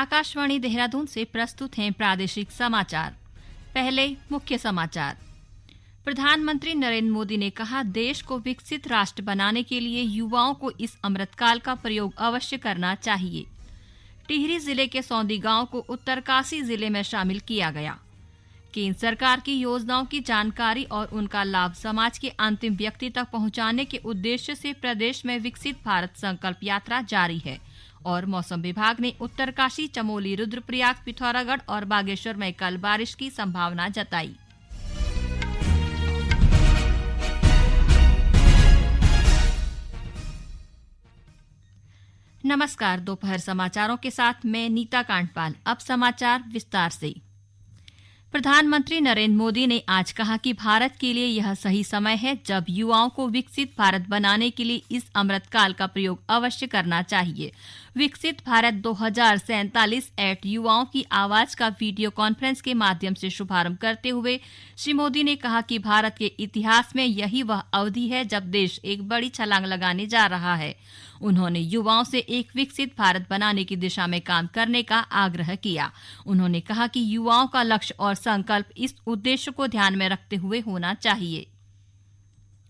आकाशवाणी देहरादून से प्रस्तुत हैं प्रादेशिक समाचार। पहले मुख्य समाचार। प्रधानमंत्री नरेंद्र मोदी ने कहा, देश को विकसित राष्ट्र बनाने के लिए युवाओं को इस अमृतकाल का प्रयोग अवश्य करना चाहिए। टिहरी जिले के सौंदी गांव को उत्तरकाशी जिले में शामिल किया गया। केंद्र सरकार की योजनाओं की जानकारी और उनका लाभ समाज के अंतिम व्यक्ति तक पहुंचाने के उद्देश्य से प्रदेश में विकसित भारत संकल्प यात्रा जारी है। और मौसम विभाग ने उत्तरकाशी, चमोली, रुद्रप्रयाग, पिथौरागढ़ और बागेश्वर में कल बारिश की संभावना जताई। नमस्कार, दोपहर समाचारों के साथ मैं नीता कांडपाल। अब समाचार विस्तार से। प्रधानमंत्री नरेंद्र मोदी ने आज कहा कि भारत के लिए यह सही समय है जब युवाओं को विकसित भारत बनाने के लिए इस अमृतकाल का प्रयोग अवश्य करना चाहिए। विकसित भारत 2047 एट युवाओं की आवाज का वीडियो कॉन्फ्रेंस के माध्यम से शुभारंभ करते हुए श्री मोदी ने कहा कि भारत के इतिहास में यही वह अवधि है जब देश एक बड़ी छलांग लगाने जा रहा है। उन्होंने युवाओं से एक विकसित भारत बनाने की दिशा में काम करने का आग्रह किया। उन्होंने कहा कि युवाओं का लक्ष्य और संकल्प इस उद्देश्य को ध्यान में रखते हुए होना चाहिए।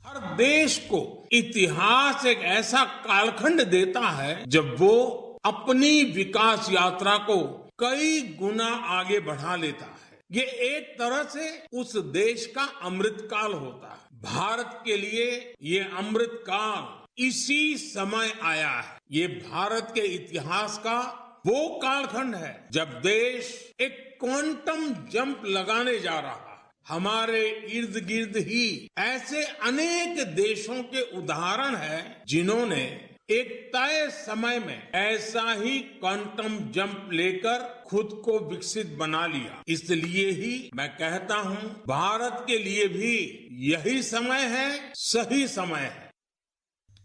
हर देश को इतिहास एक ऐसा कालखंड देता है जब वो अपनी विकास यात्रा को कई गुना आगे बढ़ा लेता है। ये एक तरह से उस देश का अमृतकाल होता है। भारत के लिए ये अमृतकाल इसी समय आया है। ये भारत के इतिहास का वो कालखंड है जब देश एक क्वांटम जंप लगाने जा रहा है। हमारे इर्द गिर्द ही ऐसे अनेक देशों के उदाहरण हैं जिन्होंने एक तय समय में ऐसा ही क्वांटम जंप लेकर खुद को विकसित बना लिया। इसलिए ही मैं कहता हूं, भारत के लिए भी यही समय है, सही समय है।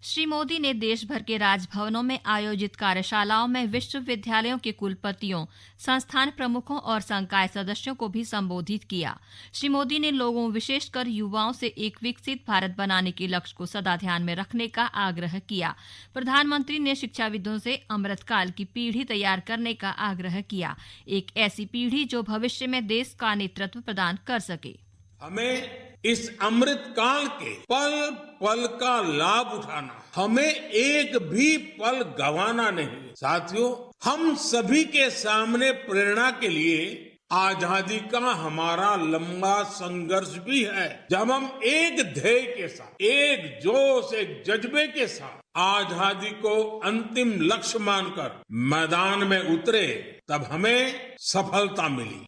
श्री मोदी ने देश भर के राजभवनों में आयोजित कार्यशालाओं में विश्वविद्यालयों के कुलपतियों, संस्थान प्रमुखों और संकाय सदस्यों को भी संबोधित किया। श्री मोदी ने लोगों, विशेषकर युवाओं से एक विकसित भारत बनाने के लक्ष्य को सदा ध्यान में रखने का आग्रह किया। प्रधानमंत्री ने शिक्षाविदों से अमृतकाल की पीढ़ी तैयार करने का आग्रह किया, एक ऐसी पीढ़ी जो भविष्य में देश का नेतृत्व प्रदान कर सके। हमें इस अमृतकाल के पल पल का लाभ उठाना, हमें एक भी पल गंवाना नहीं। साथियों, हम सभी के सामने प्रेरणा के लिए आजादी का हमारा लंबा संघर्ष भी है। जब हम एक ध्येय के साथ, एक जोश, एक जज्बे के साथ आजादी को अंतिम लक्ष्य मानकर मैदान में उतरे, तब हमें सफलता मिली।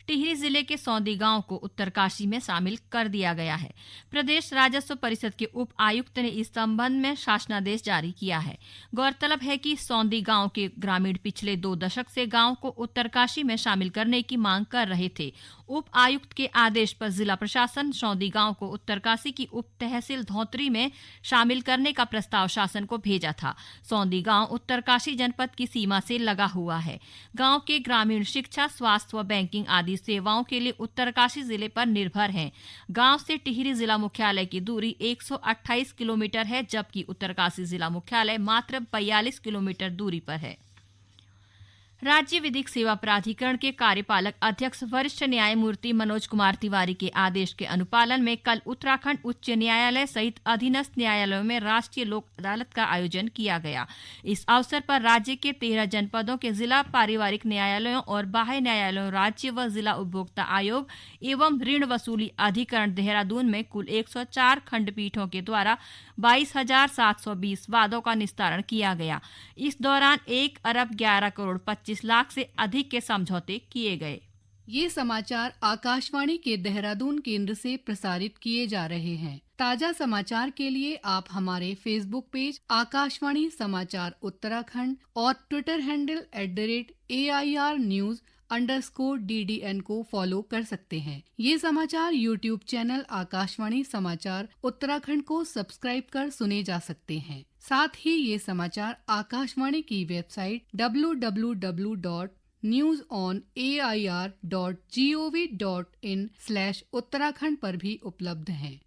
टिहरी जिले के सौंदी गांव को उत्तरकाशी में शामिल कर दिया गया है। प्रदेश राजस्व परिषद के उप आयुक्त ने इस संबंध में शासनादेश जारी किया है। गौरतलब है कि सौंदी गांव के ग्रामीण पिछले 2 दशक से गांव को उत्तरकाशी में शामिल करने की मांग कर रहे थे। उप आयुक्त के आदेश पर जिला प्रशासन सौंदी गांव को उत्तरकाशी की उप तहसील धौतरी में शामिल करने का प्रस्ताव शासन को भेजा था। सौंदी गांव उत्तरकाशी जनपद की सीमा से लगा हुआ है। गांव के ग्रामीण शिक्षा, स्वास्थ्य व बैंकिंग आदि सेवाओं के लिए उत्तरकाशी जिले पर निर्भर हैं। गांव से टिहरी जिला मुख्यालय की दूरी 128 किलोमीटर है, जबकि उत्तरकाशी जिला मुख्यालय मात्र 42 किलोमीटर दूरी पर है। राज्य विधिक सेवा प्राधिकरण के कार्यपालक अध्यक्ष वरिष्ठ न्यायमूर्ति मनोज कुमार तिवारी के आदेश के अनुपालन में कल उत्तराखंड उच्च न्यायालय सहित अधीनस्थ न्यायालयों में राष्ट्रीय लोक अदालत का आयोजन किया गया। इस अवसर पर राज्य के 13 जनपदों के जिला पारिवारिक न्यायालयों और बाह्य न्यायालयों, राज्य व जिला उपभोक्ता आयोग एवं ऋण वसूली अधिकरण देहरादून में कुल 104 खंडपीठों के द्वारा 22,720 वादों का निस्तारण किया गया। इस दौरान 1 अरब 11 करोड़ 25 लाख से अधिक के समझौते किए गए। ये समाचार आकाशवाणी के देहरादून केंद्र से प्रसारित किए जा रहे हैं। ताजा समाचार के लिए आप हमारे फेसबुक पेज आकाशवाणी समाचार उत्तराखंड और ट्विटर हैंडल @AIRnews_DDN को फॉलो कर सकते हैं। ये समाचार यूट्यूब चैनल आकाशवाणी समाचार उत्तराखंड को सब्सक्राइब कर सुने जा सकते हैं। साथ ही ये समाचार आकाशवाणी की वेबसाइट www.newsonair.gov.in/उत्तराखंड पर भी उपलब्ध हैं।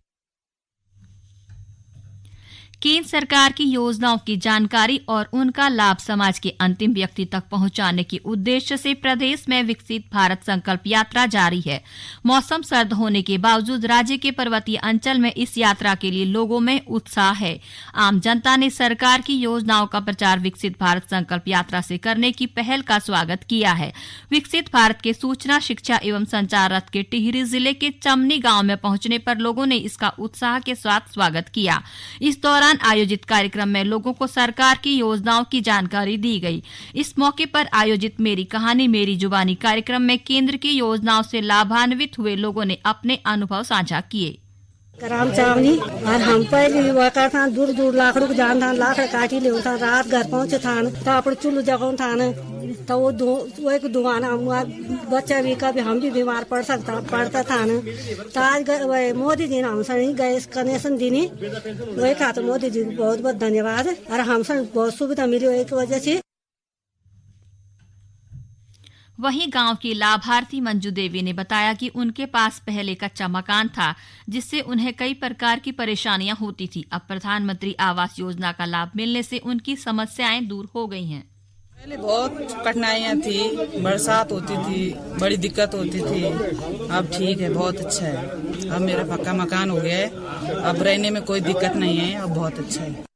केंद्र सरकार की योजनाओं की जानकारी और उनका लाभ समाज के अंतिम व्यक्ति तक पहुंचाने के उद्देश्य से प्रदेश में विकसित भारत संकल्प यात्रा जारी है। मौसम सर्द होने के बावजूद राज्य के पर्वतीय अंचल में इस यात्रा के लिए लोगों में उत्साह है। आम जनता ने सरकार की योजनाओं का प्रचार विकसित भारत संकल्प यात्रा से करने की पहल का स्वागत किया है। विकसित भारत के सूचना, शिक्षा एवं संचार रथ के टिहरी जिले के चमनी गांव में पहुंचने पर लोगों ने इसका उत्साह के साथ स्वागत किया। इस दौरान आयोजित कार्यक्रम में लोगों को सरकार की योजनाओं की जानकारी दी गई। इस मौके पर आयोजित मेरी कहानी मेरी जुबानी कार्यक्रम में केंद्र की योजनाओं से लाभान्वित हुए लोगों ने अपने अनुभव साझा किए। कराम चावनी और हम पहले वका था दूर दूर लाखड़ों को जान था, लाखड़ काटी ले था, रात घर पहुंचे था तो अपने चुल्लू जगह था न तो वो एक दुआना बच्चा भी कभी हम भी बीमार पड़ता था न तो आज मोदी जी ने हमसे गैस कनेक्शन दी वही था तो मोदी जी को बहुत बहुत धन्यवाद और हमसे बहुत सुविधा मिली एक वजह से। वहीं गांव की लाभार्थी मंजू देवी ने बताया कि उनके पास पहले कच्चा मकान था जिससे उन्हें कई प्रकार की परेशानियां होती थी। अब प्रधानमंत्री आवास योजना का लाभ मिलने से उनकी समस्याएं दूर हो गई हैं। पहले बहुत कठिनाइयां थी, बरसात होती थी, बड़ी दिक्कत होती थी। अब ठीक है, बहुत अच्छा है। अब मेरा पक्का मकान हो गया है, अब रहने में कोई दिक्कत नहीं है, अब बहुत अच्छा है।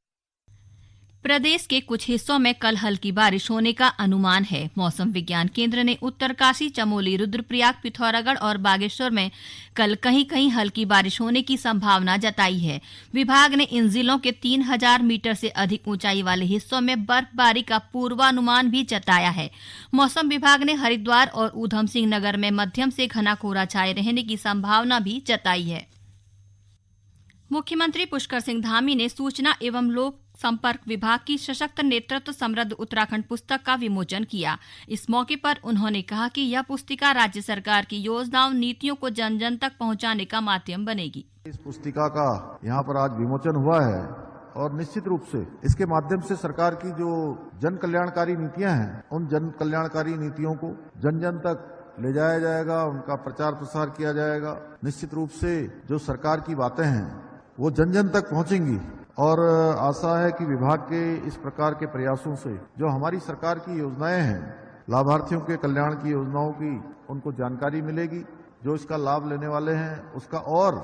प्रदेश के कुछ हिस्सों में कल हल्की बारिश होने का अनुमान है। मौसम विज्ञान केंद्र ने उत्तरकाशी, चमोली, रुद्रप्रयाग, पिथौरागढ़ और बागेश्वर में कल कहीं कहीं हल्की बारिश होने की संभावना जताई है। विभाग ने इन जिलों के 3000 मीटर से अधिक ऊंचाई वाले हिस्सों में बर्फबारी का पूर्वानुमान भी जताया है। मौसम विभाग ने हरिद्वार और ऊधम सिंह नगर में मध्यम से घना कोहरा छाये रहने की संभावना भी जताई है। मुख्यमंत्री पुष्कर सिंह धामी ने सूचना एवं लोक संपर्क विभाग की सशक्त नेतृत्व समृद्ध उत्तराखंड पुस्तक का विमोचन किया। इस मौके पर उन्होंने कहा कि यह पुस्तिका राज्य सरकार की योजनाओं, नीतियों को जन जन तक पहुंचाने का माध्यम बनेगी। इस पुस्तिका का यहाँ पर आज विमोचन हुआ है और निश्चित रूप से इसके माध्यम से सरकार की जो जन कल्याणकारी नीतियां हैं, उन जन कल्याणकारी नीतियों को जन जन तक ले जाया जाएगा, उनका प्रचार प्रसार किया जाएगा। निश्चित रूप से जो सरकार की बातें हैं वो जन जन तक पहुंचेंगी और आशा है कि विभाग के इस प्रकार के प्रयासों से जो हमारी सरकार की योजनाएं हैं, लाभार्थियों के कल्याण की योजनाओं की उनको जानकारी मिलेगी। जो इसका लाभ लेने वाले हैं उसका और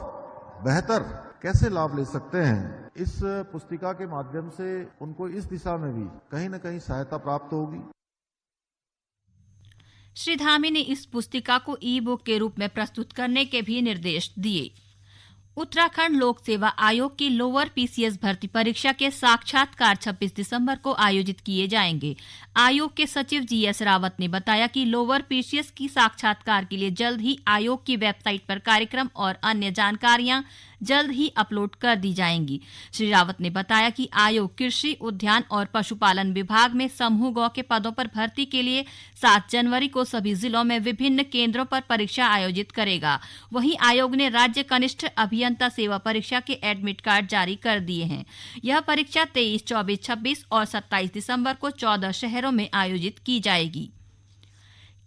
बेहतर कैसे लाभ ले सकते हैं, इस पुस्तिका के माध्यम से उनको इस दिशा में भी कहीं न कहीं सहायता प्राप्त होगी। श्री धामी ने इस पुस्तिका को ई बुक के रूप में प्रस्तुत करने के भी निर्देश दिए। उत्तराखंड लोक सेवा आयोग की लोअर पीसीएस भर्ती परीक्षा के साक्षात्कार 26 दिसंबर को आयोजित किए जाएंगे। आयोग के सचिव जीएस रावत ने बताया कि लोअर पीसीएस की साक्षात्कार के लिए जल्द ही आयोग की वेबसाइट पर कार्यक्रम और अन्य जानकारियां जल्द ही अपलोड कर दी जाएंगी। श्री रावत ने बताया कि आयोग कृषि, उद्यान और पशुपालन विभाग में समूह गौ के पदों पर भर्ती के लिए 7 जनवरी को सभी जिलों में विभिन्न केंद्रों पर परीक्षा आयोजित करेगा। वहीं आयोग ने राज्य कनिष्ठ अभियंता सेवा परीक्षा के एडमिट कार्ड जारी कर दिए हैं। यह परीक्षा 23, 24, 26 और 27 दिसंबर को 14 शहरों में आयोजित की जाएगी।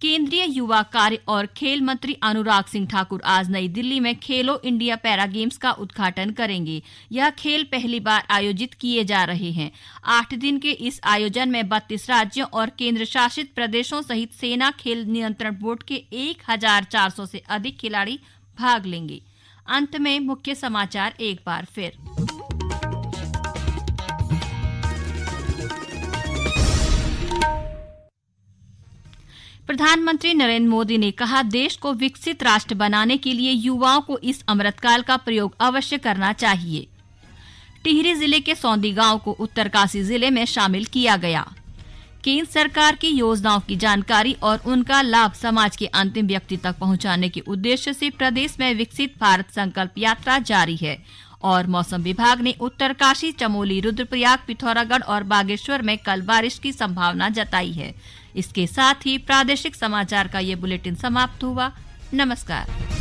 केंद्रीय युवा कार्य और खेल मंत्री अनुराग सिंह ठाकुर आज नई दिल्ली में खेलो इंडिया पैरा गेम्स का उद्घाटन करेंगे। यह खेल पहली बार आयोजित किए जा रहे हैं। 8 दिन के इस आयोजन में 32 राज्यों और केंद्र शासित प्रदेशों सहित सेना खेल नियंत्रण बोर्ड के 1400 से अधिक खिलाड़ी भाग लेंगे। अंत में मुख्य समाचार एक बार फिर। प्रधानमंत्री नरेंद्र मोदी ने कहा, देश को विकसित राष्ट्र बनाने के लिए युवाओं को इस अमृतकाल का प्रयोग अवश्य करना चाहिए। टिहरी जिले के सौंदी गांव को उत्तरकाशी जिले में शामिल किया गया। केंद्र सरकार की योजनाओं की जानकारी और उनका लाभ समाज के अंतिम व्यक्ति तक पहुंचाने के उद्देश्य से प्रदेश में विकसित भारत संकल्प यात्रा जारी है। और मौसम विभाग ने उत्तरकाशी, चमोली, रुद्रप्रयाग, पिथौरागढ़ और बागेश्वर में कल बारिश की संभावना जताई है। इसके साथ ही प्रादेशिक समाचार का ये बुलेटिन समाप्त हुआ। नमस्कार।